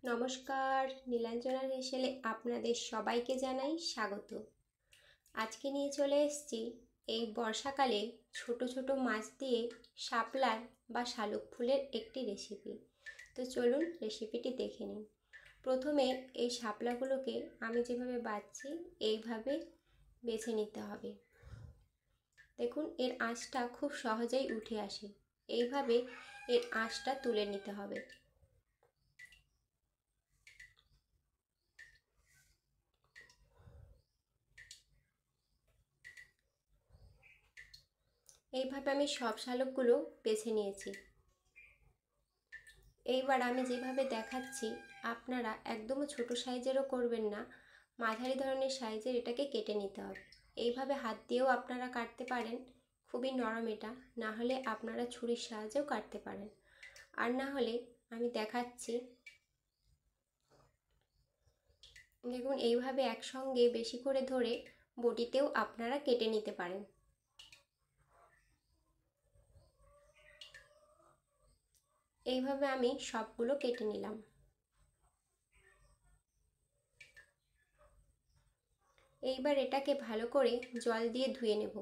নমস্কার, নীলাঞ্জনার হেসেলে আপনাদের সবাইকে জানাই স্বাগত। আজকে নিয়ে চলে এসেছি এই বর্ষাকালে ছোট ছোট মাছ দিয়ে শাপলার বা শালুক ফুলের একটি রেসিপি। তো চলুন রেসিপিটি দেখে নিন। প্রথমে এই শাপলাগুলোকে আমি যেভাবে বাছছি এইভাবে বেছে নিতে হবে। দেখুন এর আঁশটা খুব সহজেই উঠে আসে, এইভাবে এর আঁশটা তুলে নিতে হবে। এইভাবে আমি সব শালুকগুলো বেছে নিয়েছি। এইবার আমি যেভাবে দেখাচ্ছি আপনারা একদমও ছোট সাইজেরও করবেন না, মাঝারি ধরনের সাইজের এটাকে কেটে নিতে হবে। এইভাবে হাত দিয়েও আপনারা কাটতে পারেন, খুবই নরম এটা, না হলে আপনারা ছুরির সাহায্যেও কাটতে পারেন। আর না হলে আমি দেখাচ্ছি, দেখুন এইভাবে একসঙ্গে বেশি করে ধরে বটিতেও আপনারা কেটে নিতে পারেন। এইভাবে আমি সবগুলো কেটে নিলাম। এইবার এটাকে ভালো করে জল দিয়ে ধুয়ে নেব।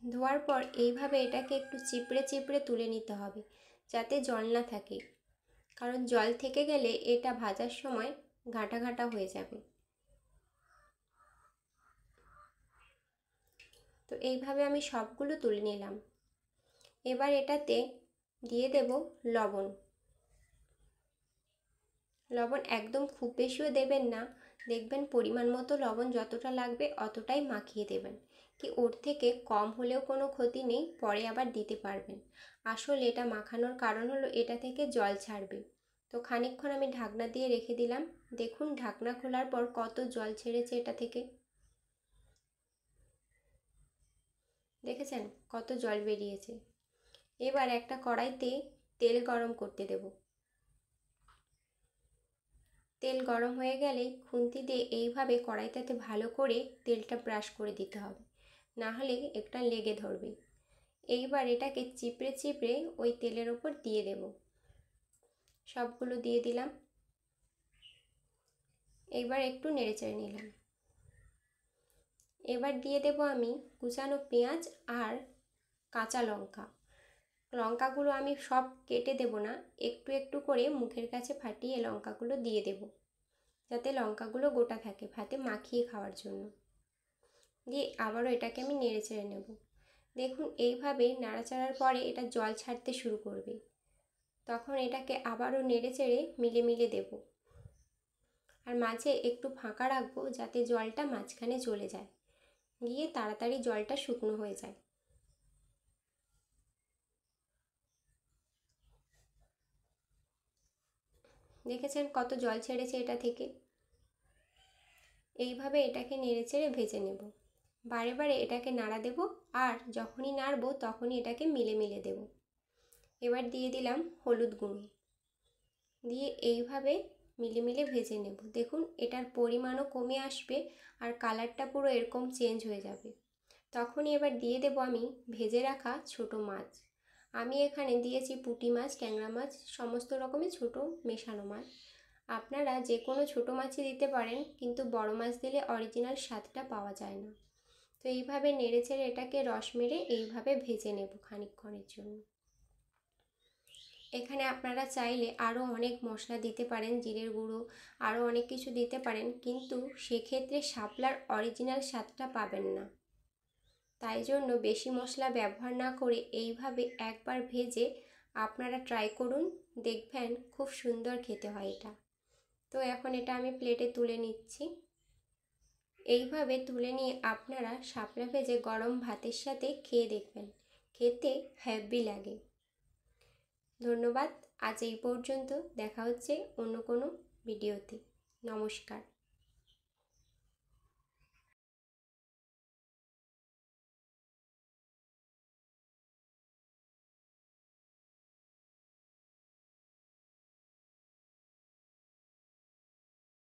ধোয়ার পর এইভাবে এটাকে একটু চিপড়ে চিপড়ে তুলে নিতে হবে, যাতে জল না থাকে, কারণ জল থেকে গেলে এটা ভাজার সময় ঘাঁটা ঘাঁটা হয়ে যাবে। তো এইভাবে আমি সবগুলো তুলে নিলাম। এবার এটাতে দিয়ে দেব লবণ। লবণ একদম খুব বেশিও দেবেন না, দেখবেন পরিমাণ মতো লবণ যতটা লাগবে অতটাই মাখিয়ে দেবেন, কি ওর থেকে কম হলেও কোনো ক্ষতি নেই, পরে আবার দিতে পারবেন। আসলে এটা মাখানোর কারণ হলো এটা থেকে জল ছাড়বে। তো খানিকক্ষণ আমি ঢাকনা দিয়ে রেখে দিলাম। দেখুন ঢাকনা খোলার পর কত জল ছেড়েছে এটা থেকে, দেখেছেন কত জল বেরিয়েছে। এবার একটা কড়াইতে তেল গরম করতে দেব। তেল গরম হয়ে গেলেই খুন্তি দিয়ে এইভাবে কড়াইটাতে ভালো করে তেলটা ব্রাশ করে দিতে হবে, না হলে একটা লেগে ধরবে। এইবার এটাকে চিপড়ে চিপড়ে ওই তেলের ওপর দিয়ে দেব। সবগুলো দিয়ে দিলাম। এইবার একটু নেড়েচেড়ে নিলাম। এবার দিয়ে দেব আমি কুচানো পেঁয়াজ আর কাঁচা লঙ্কা। লঙ্কাগুলো আমি সব কেটে দেব না, একটু একটু করে মুখের কাছে ফাটিয়ে লঙ্কাগুলো দিয়ে দেব, যাতে লঙ্কাগুলো গোটা থাকে ভাতে মাখিয়ে খাওয়ার জন্য। দিয়ে আবারও এটাকে আমি নেড়ে চেড়ে নেব। দেখুন এইভাবে নাড়াচাড়ার পরে এটা জল ছাড়তে শুরু করবে, তখন এটাকে আবারও নেড়ে চেড়ে মিলে মিলে দেব। আর মাঝে একটু ফাঁকা রাখবো, যাতে জলটা মাঝখানে চলে যায়, গিয়ে তাড়াতাড়ি জলটা শুকনো হয়ে যায়। দেখেছেন কত জল ছেড়েছে এটা থেকে। এইভাবে এটাকে নেড়ে চেড়ে ভেজে নেব। বারে বারে এটাকে নাড়া দেব, আর যখনই নাড়বো তখনই এটাকে মিলে মিলে দেব। এবার দিয়ে দিলাম হলুদ গুঁড়ো, দিয়ে এইভাবে মিলে মিলে ভেজে নেব। দেখুন এটার পরিমাণও কমে আসবে আর কালারটা পুরো এরকম চেঞ্জ হয়ে যাবে। তখনই এবার দিয়ে দেব আমি ভেজে রাখা ছোট মাছ। আমি এখানে দিয়েছি পুঁটি মাছ, ট্যাংরা মাছ, সমস্ত রকমের ছোট মেশানো মাছ। আপনারা যে কোনো ছোটো মাছই দিতে পারেন, কিন্তু বড় মাছ দিলে অরিজিনাল স্বাদটা পাওয়া যায় না। তো এইভাবে নেড়ে চেড়ে এটাকে রস মেরে এইভাবে ভেজে নেব খানিকক্ষণের জন্য। এখানে আপনারা চাইলে আরও অনেক মশলা দিতে পারেন, জিরের গুঁড়ো, আরও অনেক কিছু দিতে পারেন, কিন্তু সেক্ষেত্রে শাপলার অরিজিনাল স্বাদটা পাবেন না। তাই জন্য বেশি মশলা ব্যবহার না করে এইভাবে একবার ভেজে আপনারা ট্রাই করুন, দেখবেন খুব সুন্দর খেতে হয় এটা। তো এখন এটা আমি প্লেটে তুলে নিচ্ছি। এইভাবে তুলে নিয়ে আপনারা শাপলা ভেজে গরম ভাতের সাথে খেয়ে দেখবেন, খেতে হেভি লাগে। ধন্যবাদ, আজ এই পর্যন্ত। দেখা হচ্ছে অন্য কোনো ভিডিওতে। নমস্কার।